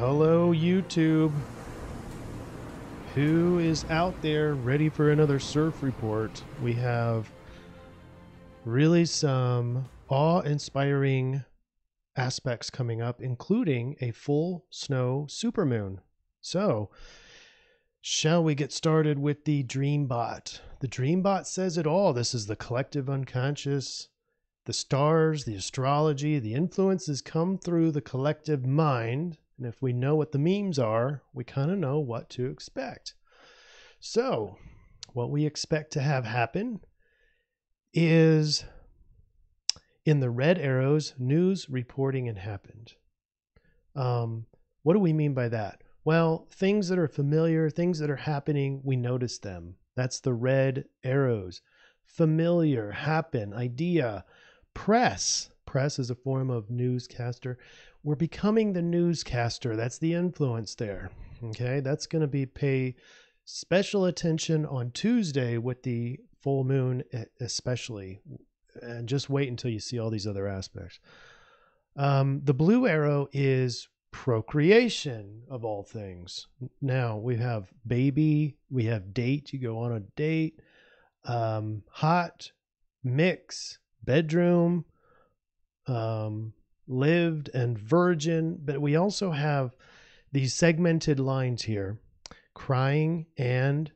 Hello, YouTube. Who is out there ready for another surf report? We have really some awe-inspiring aspects coming up, including a full snow supermoon. So, shall we get started with the Dreambot? The Dreambot says it all. This is the collective unconscious, the stars, the astrology, the influences come through the collective mind. And if we know what the memes are, we kind of know what to expect. So, what we expect to have happen is in the red arrows, news reporting and happened. What do we mean by that? Well, things that are familiar, things that are happening, we notice them. That's the red arrows. Familiar, happen, idea, press. Press is a form of newscaster. We're becoming the newscaster. That's the influence there. Okay, that's going to be pay special attention on Tuesday with the full moon, especially. And just wait until you see all these other aspects. The blue arrow is procreation of all things. Now we have baby, we have date. You go on a date, hot, mix, bedroom, lived and virgin, but we also have these segmented lines here, crying and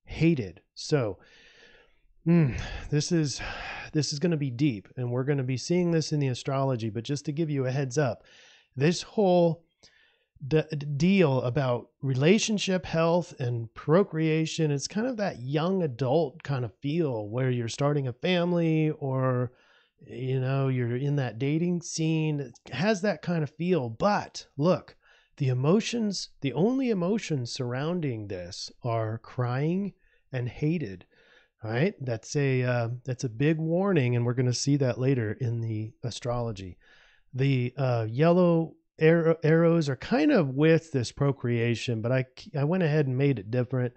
hated. So this is going to be deep, and we're going to be seeing this in the astrology. But just to give you a heads up, this whole deal about relationship health and procreation, it's kind of that young adult kind of feel where you're starting a family, or you're in that dating scene. It has that kind of feel. But look, the emotions, the only emotions surrounding this are crying and hated. All right, that's a big warning, and we're going to see that later in the astrology. The yellow arrows are kind of with this procreation, but I went ahead and made it different.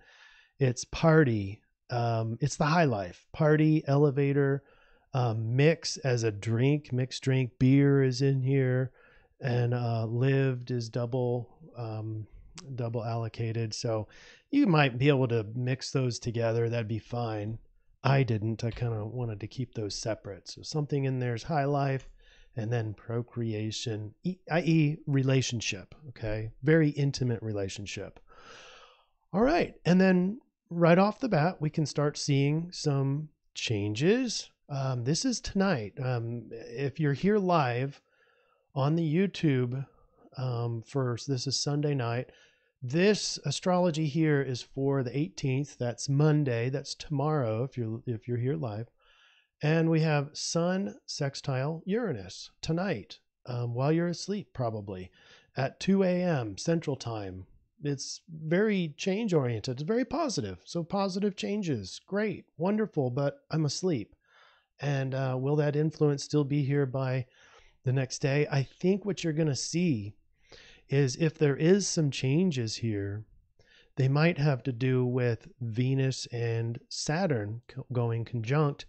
It's party. It's the high life. Party, elevator, mix as a drink, mixed drink. Beer is in here, and lived is double allocated. So you might be able to mix those together. That'd be fine. I didn't. I kind of wanted to keep those separate. So something in there is high life, and then procreation, i.e. relationship. Okay. Very intimate relationship. All right. And then right off the bat, we can start seeing some changes. This is tonight. If you're here live on the YouTube, first, this is Sunday night. This astrology here is for the 18th. That's Monday. That's tomorrow if you're here live. And we have Sun sextile Uranus tonight, while you're asleep, probably at 2 a.m. Central Time. It's very change oriented. It's very positive. So positive changes. Great. Wonderful. But I'm asleep. And will that influence still be here by the next day? I think what you're going to see is if there is some changes here, they might have to do with Venus and Saturn going conjunct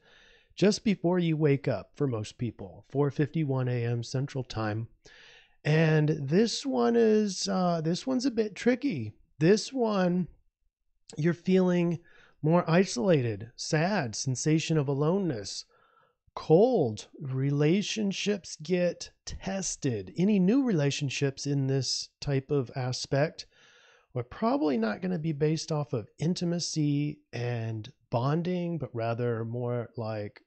just before you wake up for most people, 4:51 a.m. Central Time. And this one's a bit tricky. This one, you're feeling more isolated, sad, sensation of aloneness, cold. Relationships get tested. Any new relationships in this type of aspect are probably not going to be based off of intimacy and bonding, but rather more like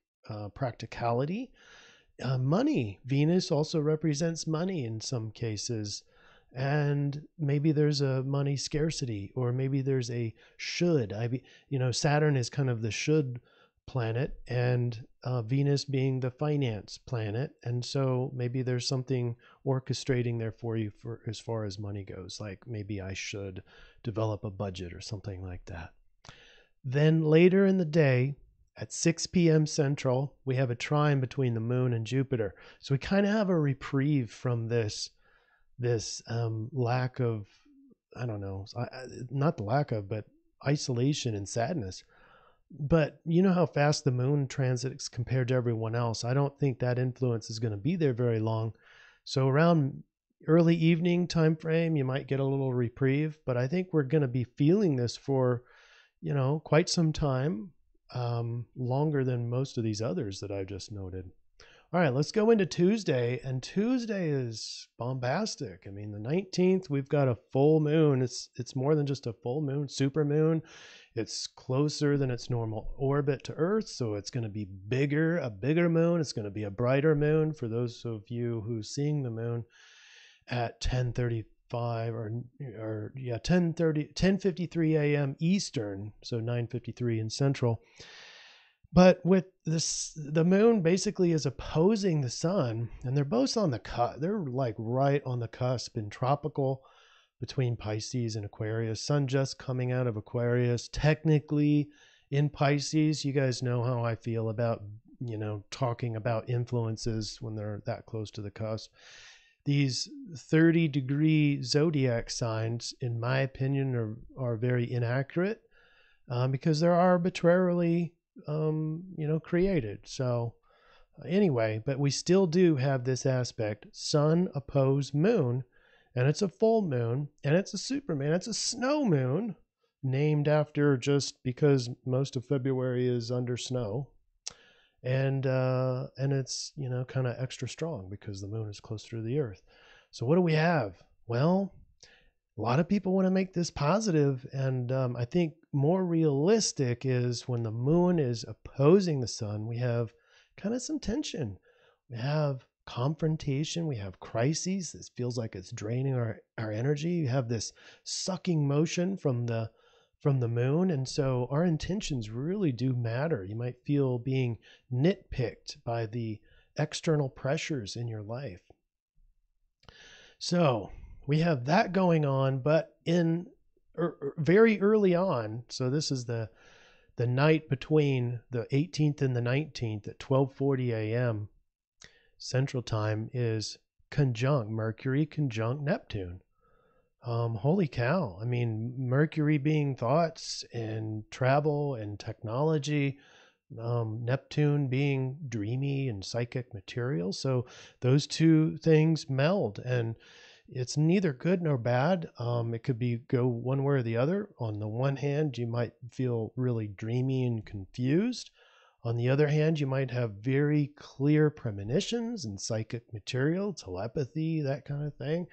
practicality. Money. Venus also represents money in some cases. And maybe there's a money scarcity, or maybe there's a should. Saturn is kind of the should planet, and Venus being the finance planet. And so maybe there's something orchestrating there for you for as far as money goes, like maybe I should develop a budget or something like that. Then later in the day at 6 p.m. Central, we have a trine between the moon and Jupiter. So we kind of have a reprieve from this lack of, I don't know, not the lack of, but isolation and sadness. But you know how fast the moon transits compared to everyone else. I don't think that influence is going to be there very long. So around early evening time frame, you might get a little reprieve, but I think we're going to be feeling this for, quite some time, longer than most of these others that I've just noted. All right, let's go into Tuesday, and Tuesday is bombastic. I mean, the 19th, we've got a full moon. It's more than just a full moon, supermoon. It's closer than its normal orbit to Earth, so it's going to be a bigger moon. It's going to be a brighter moon for those of you who's seeing the moon at 10:35 or 10:53 a.m. Eastern, so 9:53 in Central. But with this, the moon basically is opposing the sun, and they're both on the cusp. They're like right on the cusp in tropical between Pisces and Aquarius. Sun just coming out of Aquarius, technically in Pisces. You guys know how I feel about, talking about influences when they're that close to the cusp. These 30-degree zodiac signs, in my opinion, are very inaccurate because they're arbitrarily created. So anyway, but we still do have this aspect, sun opposed moon, and it's a full moon, and it's a supermoon. It's a snow moon, named after just because most of February is under snow. And it's, kind of extra strong because the moon is closer to the earth. So what do we have? Well, a lot of people want to make this positive, and I think more realistic is when the moon is opposing the sun, we have kind of some tension. We have confrontation. We have crises. This feels like it's draining our energy. You have this sucking motion from the moon, and so our intentions really do matter. You might feel being nitpicked by the external pressures in your life. So we have that going on, but very early on, so this is the night between the 18th and the 19th at 12:40 a.m. Central Time, is Mercury conjunct Neptune. Holy cow. I mean, Mercury being thoughts and travel and technology, Neptune being dreamy and psychic material. So those two things meld, and it's neither good nor bad. It could go one way or the other. On the one hand, you might feel really dreamy and confused. On the other hand, you might have very clear premonitions and psychic material, telepathy, that kind of thing.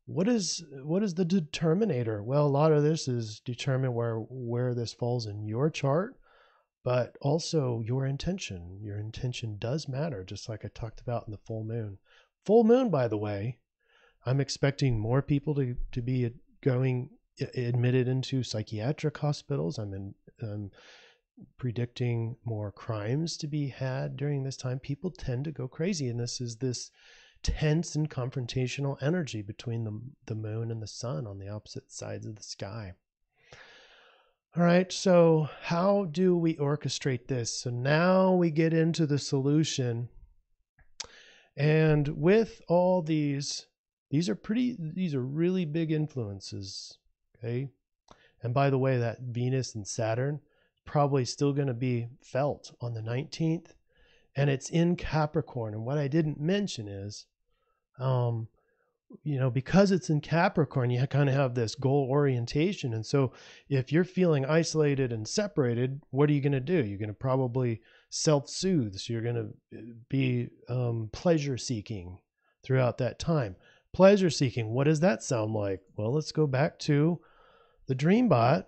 What is the determinator? Well, a lot of this is determined where this falls in your chart, but also your intention. Your intention does matter, just like I talked about in the full moon. Full moon, by the way, I'm expecting more people to be admitted into psychiatric hospitals. I'm predicting more crimes to be had during this time. People tend to go crazy, and this is this tense and confrontational energy between the moon and the sun on the opposite sides of the sky. All right, so how do we orchestrate this? So now we get into the solution. And with all these are really big influences, okay? And by the way, that Venus and Saturn probably still going to be felt on the 19th, and it's in Capricorn. And what I didn't mention is, because it's in Capricorn, you kind of have this goal orientation. And so if you're feeling isolated and separated, what are you going to do? You're going to probably self-soothe. So you're going to be pleasure seeking throughout that time. Pleasure seeking, what does that sound like? Well, let's go back to the Dreambot,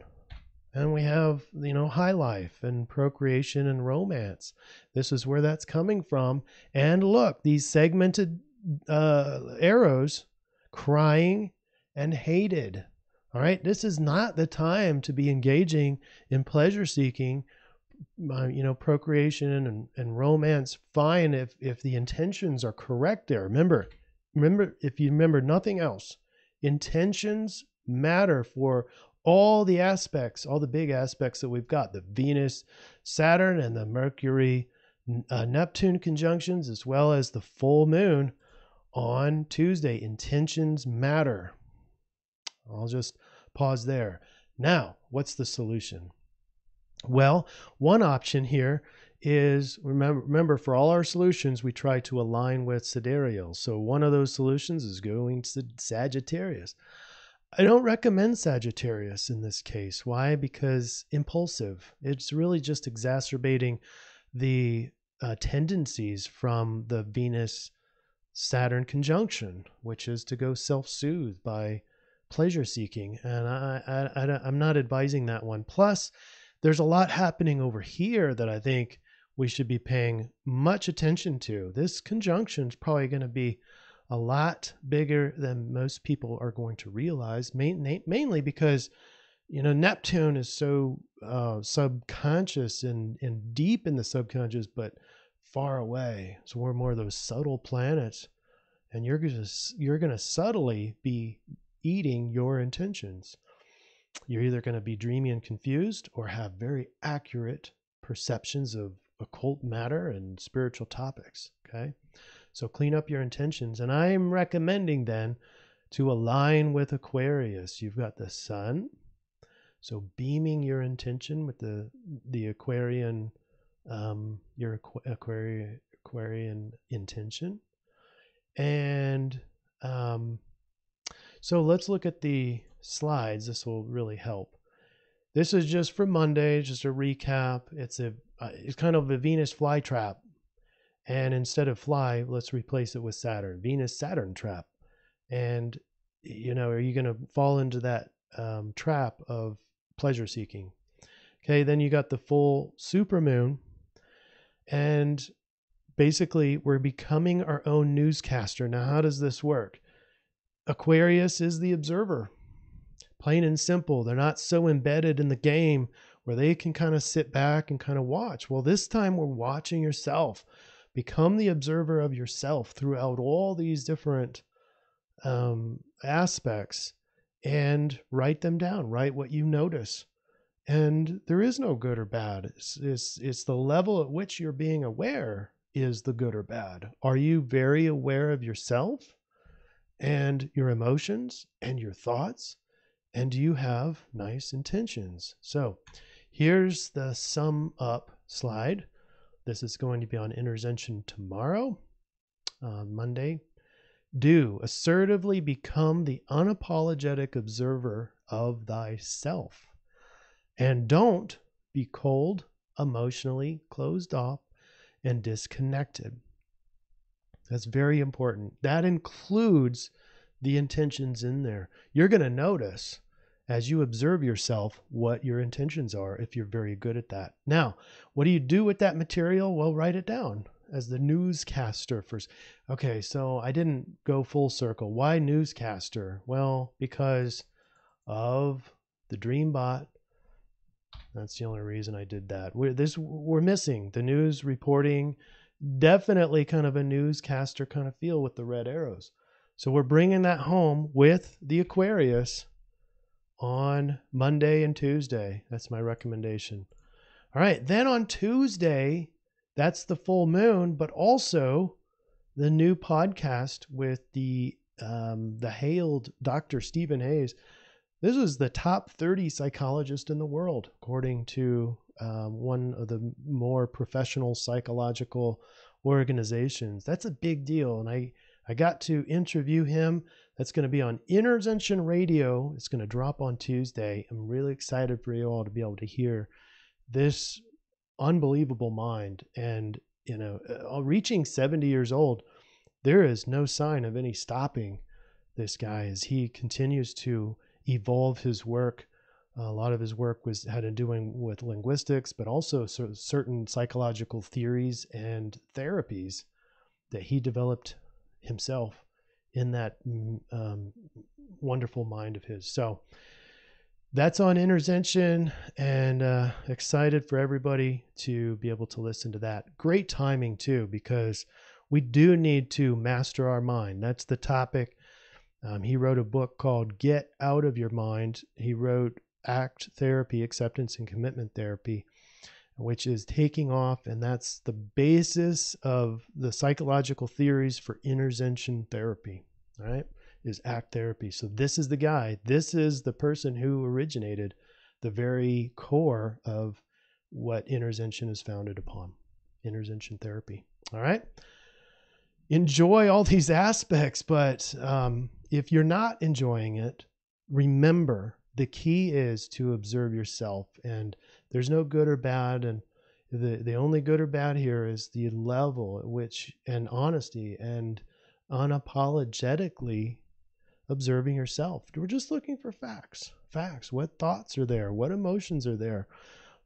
and we have, high life and procreation and romance. This is where that's coming from. And look, these segmented arrows, crying and hated. All right, this is not the time to be engaging in pleasure seeking. Procreation and romance, fine if the intentions are correct there. Remember, if you remember nothing else, intentions matter for all the aspects, all the big aspects that we've got, the Venus, Saturn, and the Mercury, Neptune conjunctions, as well as the full moon on Tuesday. Intentions matter. I'll just pause there. Now, what's the solution? Well, one option here is, remember for all our solutions, we try to align with sidereal. So one of those solutions is going to Sagittarius. I don't recommend Sagittarius in this case. Why? Because impulsive. It's really just exacerbating the tendencies from the Venus Saturn conjunction, which is to go self-soothe by pleasure seeking. And I'm not advising that one. Plus, there's a lot happening over here that I think we should be paying much attention to. This conjunction is probably going to be a lot bigger than most people are going to realize, mainly because, you know, Neptune is so subconscious and deep in the subconscious, but far away. So we're more of those subtle planets, and you're going to subtly be eating your intentions. You're either going to be dreamy and confused or have very accurate perceptions of occult matter and spiritual topics. Okay. So clean up your intentions. And I'm recommending then to align with Aquarius. You've got the sun. So beaming your intention with the Aquarian, your Aquarian intention. And so let's look at the slides. This will really help. This is just for Monday, just a recap. It's kind of a Venus flytrap. And instead of fly, let's replace it with Saturn, Venus Saturn trap. And, you know, are you going to fall into that trap of pleasure seeking? Okay, then you got the full supermoon. And basically, we're becoming our own newscaster. Now, how does this work? Aquarius is the observer. Plain and simple. They're not so embedded in the game where they can kind of sit back and kind of watch. Well, this time we're watching yourself. Become the observer of yourself throughout all these different aspects and write them down. Write what you notice. And there is no good or bad. It's the level at which you're being aware is the good or bad. Are you very aware of yourself and your emotions and your thoughts? And do you have nice intentions? So here's the sum up slide. This is going to be on Intervention tomorrow, Monday. Do assertively become the unapologetic observer of thyself. And don't be cold, emotionally closed off, and disconnected. That's very important. That includes the intentions in there. You're going to notice as you observe yourself what your intentions are if you're very good at that. Now, what do you do with that material? Well, write it down as the newscaster first. Okay, so I didn't go full circle. Why newscaster? Well, because of the dream bot. That's the only reason I did that. We're missing the news reporting, definitely kind of a newscaster kind of feel with the red arrows. So we're bringing that home with the Aquarius on Monday and Tuesday. That's my recommendation. All right. Then on Tuesday, that's the full moon, but also the new podcast with the hailed Dr. Stephen Hayes. This is the top 30 psychologist in the world, according to one of the more professional psychological organizations. That's a big deal. And I got to interview him. That's going to be on Intervention Radio. It's going to drop on Tuesday. I'm really excited for you all to be able to hear this unbelievable mind. And, you know, reaching 70 years old, there is no sign of any stopping this guy as he continues to evolve his work. A lot of his work had to do with linguistics, but also certain psychological theories and therapies that he developed himself in that wonderful mind of his. So that's on Intervention, and excited for everybody to be able to listen to that. Great timing too, because we do need to master our mind. That's the topic. He wrote a book called Get Out of Your Mind. He wrote ACT Therapy, Acceptance and Commitment Therapy, which is taking off, and that's the basis of the psychological theories for intervention therapy, all right, is ACT therapy. So this is the guy. This is the person who originated the very core of what intervention is founded upon. intervention therapy. All right. Enjoy all these aspects, but if you're not enjoying it, remember the key is to observe yourself, and there's no good or bad. And the only good or bad here is the level at which, and honesty and unapologetically observing yourself. We're just looking for facts. What thoughts are there? What emotions are there?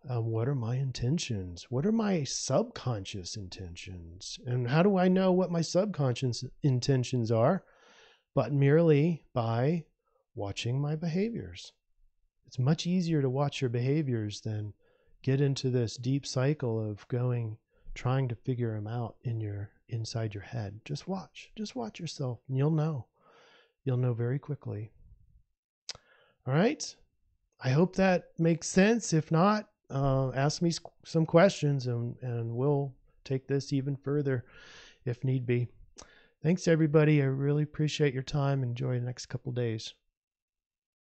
What are my intentions? What are my subconscious intentions? And how do I know what my subconscious intentions are? But merely by watching my behaviors. It's much easier to watch your behaviors than get into this deep cycle of trying to figure them out inside your head. Just watch yourself, and you'll know very quickly. All right. I hope that makes sense. If not, ask me some questions, and we'll take this even further if need be. Thanks, everybody. I really appreciate your time. Enjoy the next couple days.